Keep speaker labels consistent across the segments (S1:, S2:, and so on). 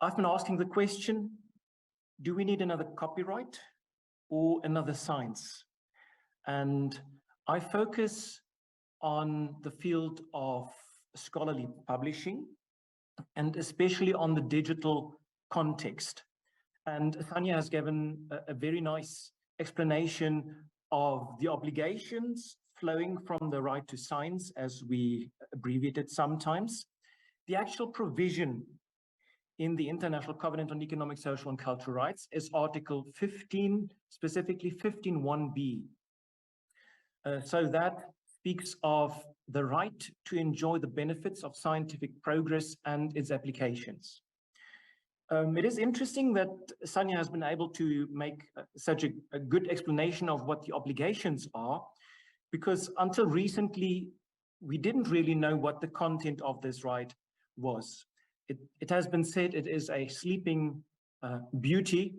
S1: I've been asking the question, do we need another copyright or another science? And I focus on the field of scholarly publishing, and especially on the digital context. And Tanya has given a very nice explanation of the obligations flowing from the right to science, as we abbreviate it sometimes. The actual provision in the International Covenant on Economic, Social, and Cultural Rights is Article 15, specifically 15(1)(b). So that speaks of the right to enjoy the benefits of scientific progress and its applications. It is interesting that Sanya has been able to make such a good explanation of what the obligations are, because until recently, we didn't really know what the content of this right was. It has been said it is a sleeping beauty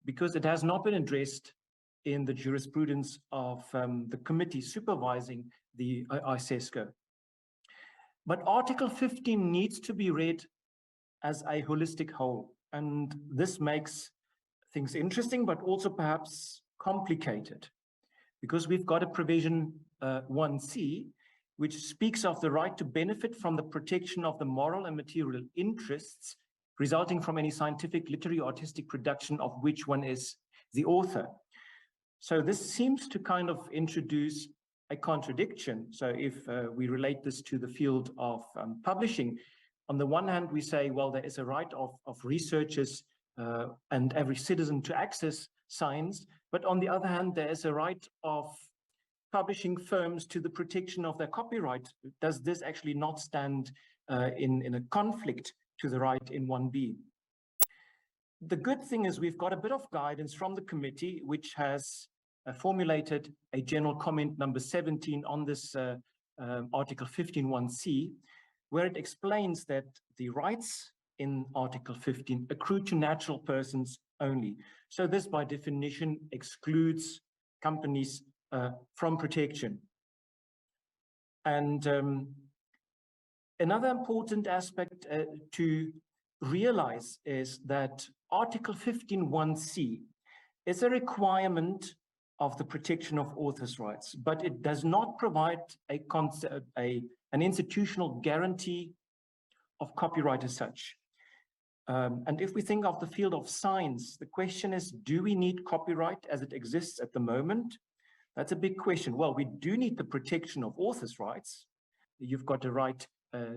S1: because it has not been addressed in the jurisprudence of the committee supervising the ICESCO. But Article 15 needs to be read as a holistic whole. And this makes things interesting, but also perhaps complicated, because we've got a provision 1C, which speaks of the right to benefit from the protection of the moral and material interests resulting from any scientific, literary, or artistic production of which one is the author. So this seems to kind of introduce a contradiction. So if we relate this to the field of publishing, on the one hand, we say, well, there is a right of researchers and every citizen to access science. But on the other hand, there is a right of publishing firms to the protection of their copyright. Does this actually not stand in a conflict to the right in 1B? The good thing is we've got a bit of guidance from the committee, which has formulated a general comment number 17 on this Article 15(1)(c), where it explains that the rights in Article 15 accrue to natural persons only. So this, by definition, excludes companies from protection. And another important aspect to realize is that Article 15(1)(c) is a requirement of the protection of authors' rights, but it does not provide an institutional guarantee of copyright as such. And if we think of the field of science, the question is, do we need copyright as it exists at the moment? That's a big question. Well, we do need the protection of authors' rights. You've got a right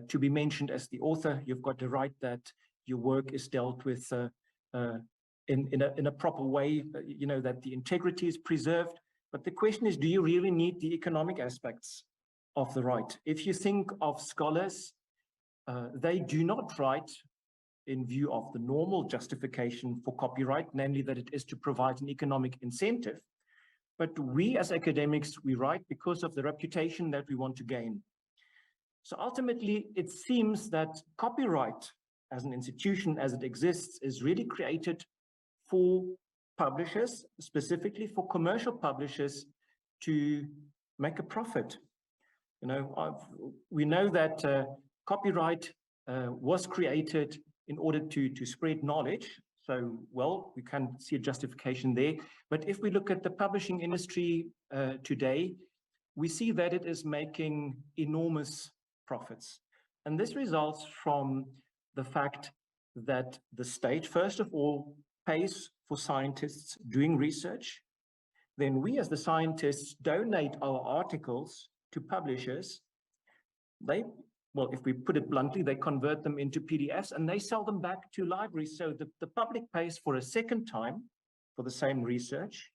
S1: to be mentioned as the author. You've got a right that your work is dealt with in a proper way, you know, that the integrity is preserved. But the question is, do you really need the economic aspects of the right? If you think of scholars, they do not write in view of the normal justification for copyright, namely that it is to provide an economic incentive. But we as academics, we write because of the reputation that we want to gain. So ultimately, it seems that copyright as an institution, as it exists, is really created for publishers, specifically for commercial publishers, to make a profit. You know, we know that copyright was created in order to spread knowledge. So, well, we can see a justification there. But if we look at the publishing industry today, we see that it is making enormous profits. And this results from the fact that the state, first of all, pays for scientists doing research. Then we as the scientists donate our articles to publishers. They, well, if we put it bluntly, they convert them into PDFs and they sell them back to libraries. So the public pays for a second time for the same research.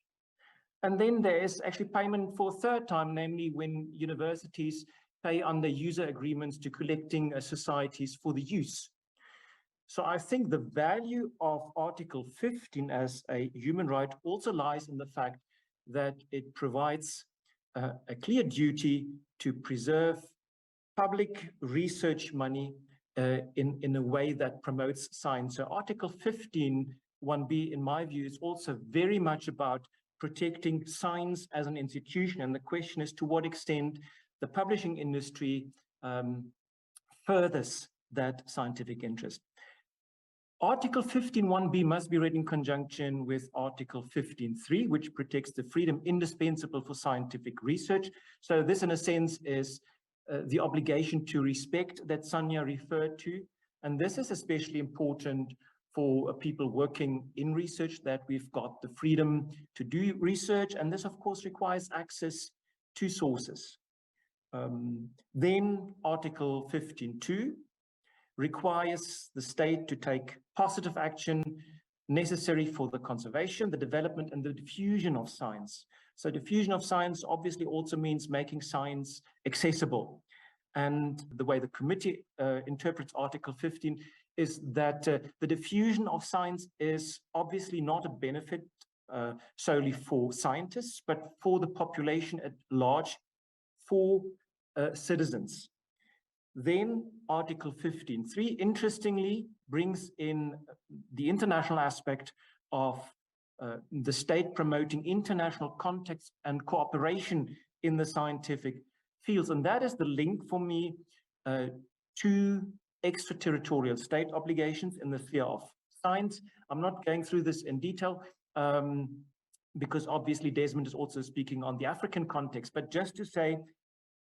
S1: And then there is actually payment for a third time, namely when universities pay under user agreements to collecting societies for the use. So I think the value of Article 15 as a human right also lies in the fact that it provides a clear duty to preserve public research money in a way that promotes science. So Article 15(1)(b), in my view, is also very much about protecting science as an institution. And the question is to what extent the publishing industry furthers that scientific interest. Article 15.1b must be read in conjunction with Article 15.3, which protects the freedom indispensable for scientific research. So this, in a sense, is the obligation to respect that Sanya referred to. And this is especially important for people working in research, that we've got the freedom to do research. And this, of course, requires access to sources. Then Article 15.2 requires the state to take positive action necessary for the conservation, the development, and the diffusion of science. So diffusion of science obviously also means making science accessible. And the way the committee interprets Article 15 is that the diffusion of science is obviously not a benefit solely for scientists, but for the population at large, for citizens. Then Article 15.3, interestingly, brings in the international aspect of the state promoting international contacts and cooperation in the scientific fields. And that is the link for me to extraterritorial state obligations in the sphere of science. I'm not going through this in detail because obviously Desmond is also speaking on the African context, but just to say,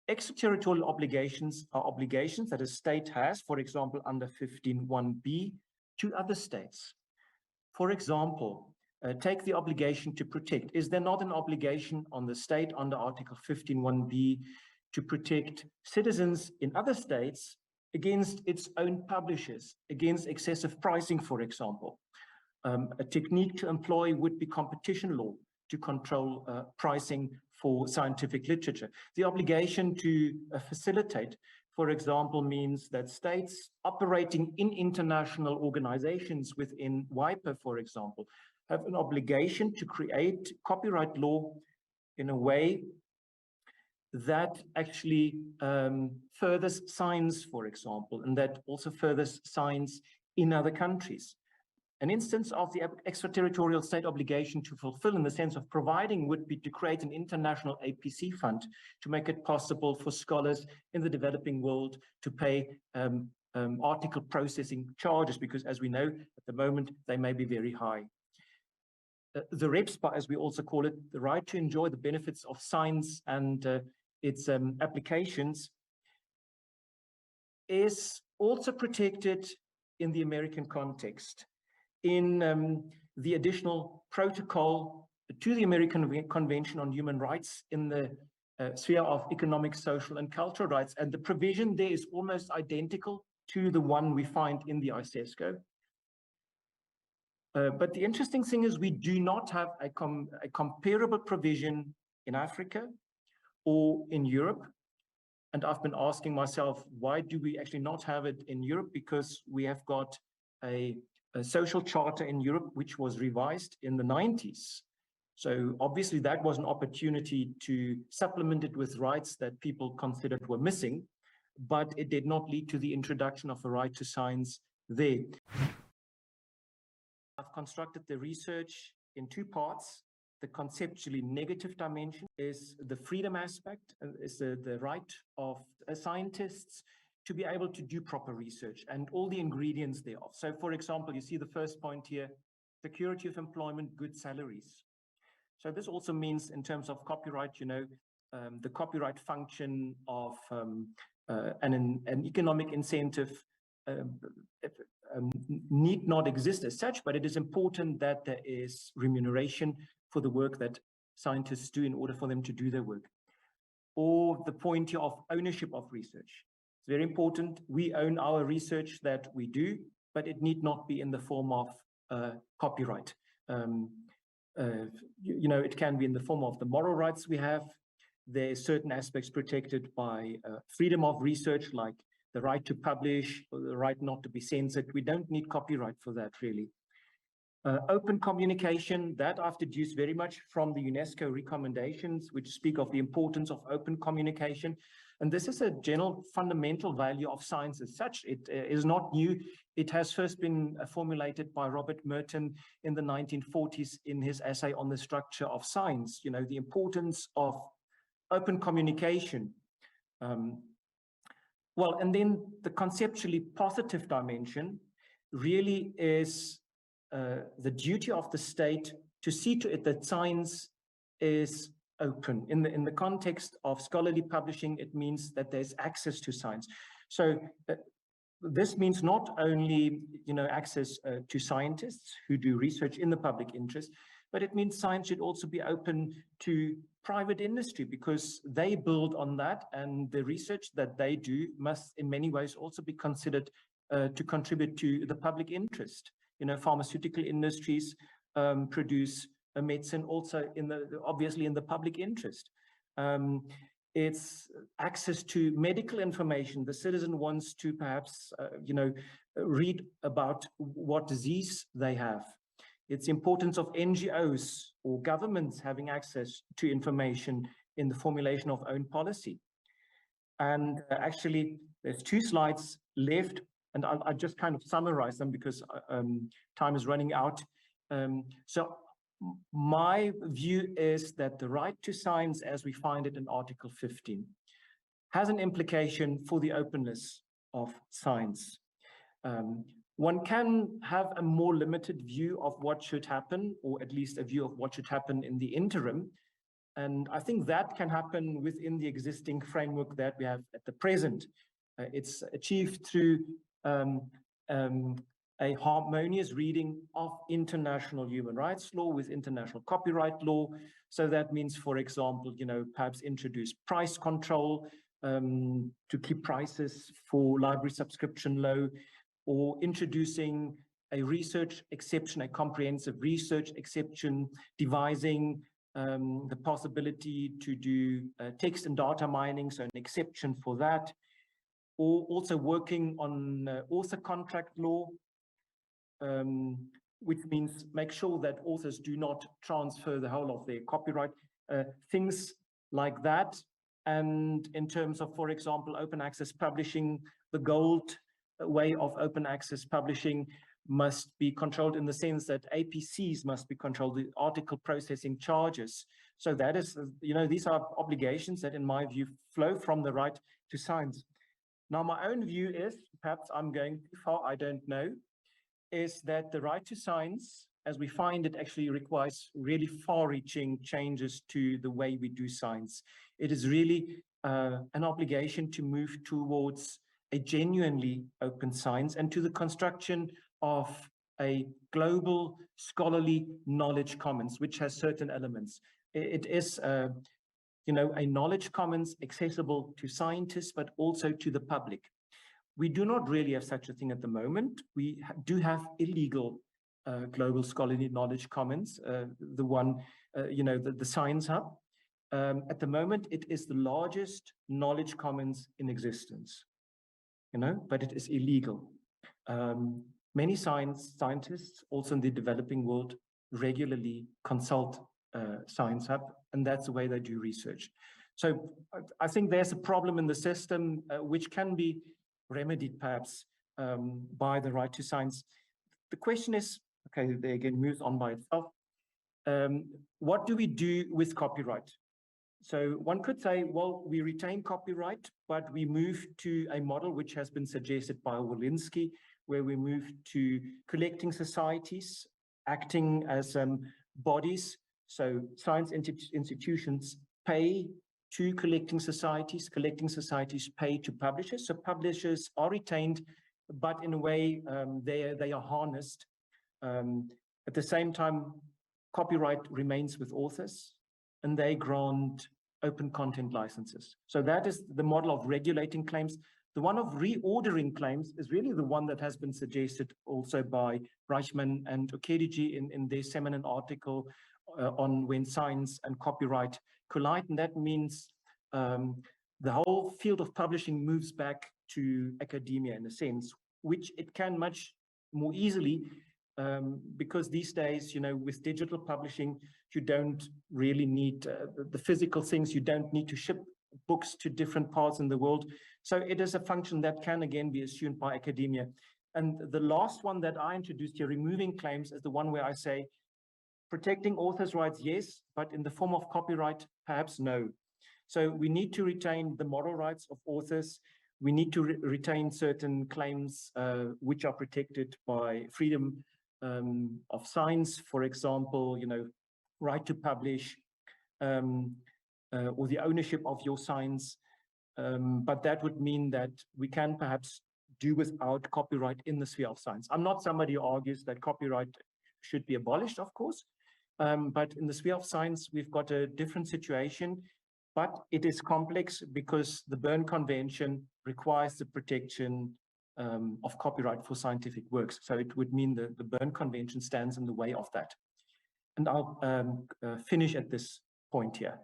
S1: extraterritorial obligations are obligations that a state has, for example, under 15.1b, to other states. For example, take the obligation to protect. Is there not an obligation on the state under Article 15.1b to protect citizens in other states against its own publishers, against excessive pricing, for example? A technique to employ would be competition law to control pricing for scientific literature. The obligation to facilitate, for example, means that states operating in international organizations within WIPO, for example, have an obligation to create copyright law in a way that actually furthers science, for example, and that also furthers science in other countries. An instance of the extraterritorial state obligation to fulfill in the sense of providing would be to create an international APC fund to make it possible for scholars in the developing world to pay article processing charges, because as we know, at the moment, they may be very high. The REPSPA, as we also call it, the right to enjoy the benefits of science and its applications, is also protected in the American context. In the additional protocol to the American Convention on Human Rights in the sphere of economic, social, and cultural rights. And the provision there is almost identical to the one we find in the ICESCO. But the interesting thing is we do not have a comparable provision in Africa or in Europe. And I've been asking myself, why do we actually not have it in Europe? Because we have got a social charter in Europe, which was revised in the 90s. So obviously that was an opportunity to supplement it with rights that people considered were missing, but it did not lead to the introduction of a right to science there. I've constructed the research in two parts. The conceptually negative dimension is the freedom aspect, is the right of scientists to be able to do proper research and all the ingredients thereof. So for example, you see the first point here, security of employment, good salaries. So this also means in terms of copyright, you know, the copyright function of an economic incentive need not exist as such, but it is important that there is remuneration for the work that scientists do in order for them to do their work. Or the point here of ownership of research. It's very important. We own our research that we do, but it need not be in the form of copyright. You know, it can be in the form of the moral rights we have. There are certain aspects protected by freedom of research, like the right to publish or the right not to be censored. We don't need copyright for that, really. Open communication, that I've deduced very much from the UNESCO recommendations, which speak of the importance of open communication. And this is a general fundamental value of science as such. It is not new. It has first been formulated by Robert Merton in the 1940s in his essay on the structure of science, you know, the importance of open communication. Well, and then the conceptually positive dimension, really is the duty of the state to see to it that science is open. In the context of scholarly publishing, it means that there's access to science. So this means not only, access to scientists who do research in the public interest, but it means science should also be open to private industry, because they build on that, and the research that they do must in many ways also be considered to contribute to the public interest. Pharmaceutical industries produce a medicine also obviously in the public interest. It's access to medical information. The citizen wants to perhaps, read about what disease they have. It's the importance of NGOs or governments having access to information in the formulation of own policy. And actually, there's 2 slides left, and I'll just kind of summarize them because time is running out. So my view is that the right to science, as we find it in Article 15, has an implication for the openness of science. One can have a more limited view of what should happen, or at least a view of what should happen in the interim. And I think that can happen within the existing framework that we have at the present. It's achieved through a harmonious reading of international human rights law with international copyright law. So that means, for example, perhaps introduce price control to keep prices for library subscription low, or introducing a research exception, a comprehensive research exception, devising the possibility to do text and data mining, so an exception for that, or also working on author contract law, which means make sure that authors do not transfer the whole of their copyright, things like that. And in terms of, for example, open access publishing, the gold way of open access publishing must be controlled in the sense that APCs must be controlled, the article processing charges. So that is, these are obligations that in my view flow from the right to science. Now, my own view is, perhaps I'm going too far, I don't know, is that the right to science, as we find it, actually requires really far-reaching changes to the way we do science. It is really an obligation to move towards a genuinely open science and to the construction of a global scholarly knowledge commons, which has certain elements. It is a knowledge commons accessible to scientists, but also to the public. We do not really have such a thing at the moment. We do have illegal global scholarly knowledge commons, the one, the Science Hub. At the moment, it is the largest knowledge commons in existence, but it is illegal. Many scientists, also in the developing world, regularly consult Science Hub, and that's the way they do research. So I think there's a problem in the system which can be remedied perhaps by the right to science. The question is, okay, they again moves on by itself. What do we do with copyright? So one could say, well, we retain copyright, but we move to a model which has been suggested by Walensky, where we move to collecting societies acting as bodies. So science institutions pay to collecting societies pay to publishers. So publishers are retained, but in a way they are harnessed. At the same time, copyright remains with authors, and they grant open content licenses. So that is the model of regulating claims. The one of reordering claims is really the one that has been suggested also by Reichman and Okediji in their seminal article on when science and copyright collide. And that means the whole field of publishing moves back to academia in a sense, which it can much more easily because these days, with digital publishing, you don't really need the physical things. You don't need to ship books to different parts in the world. So it is a function that can again be assumed by academia. And the last one that I introduced here, removing claims, is the one where I say protecting authors' rights, yes, but in the form of copyright, perhaps no. So we need to retain the moral rights of authors. We need to retain certain claims which are protected by freedom of science, for example, right to publish, or the ownership of your science. But that would mean that we can perhaps do without copyright in the sphere of science. I'm not somebody who argues that copyright should be abolished, of course, but in the sphere of science, we've got a different situation, but it is complex because the Berne Convention requires the protection of copyright for scientific works. So it would mean that the Berne Convention stands in the way of that. And I'll finish at this point here.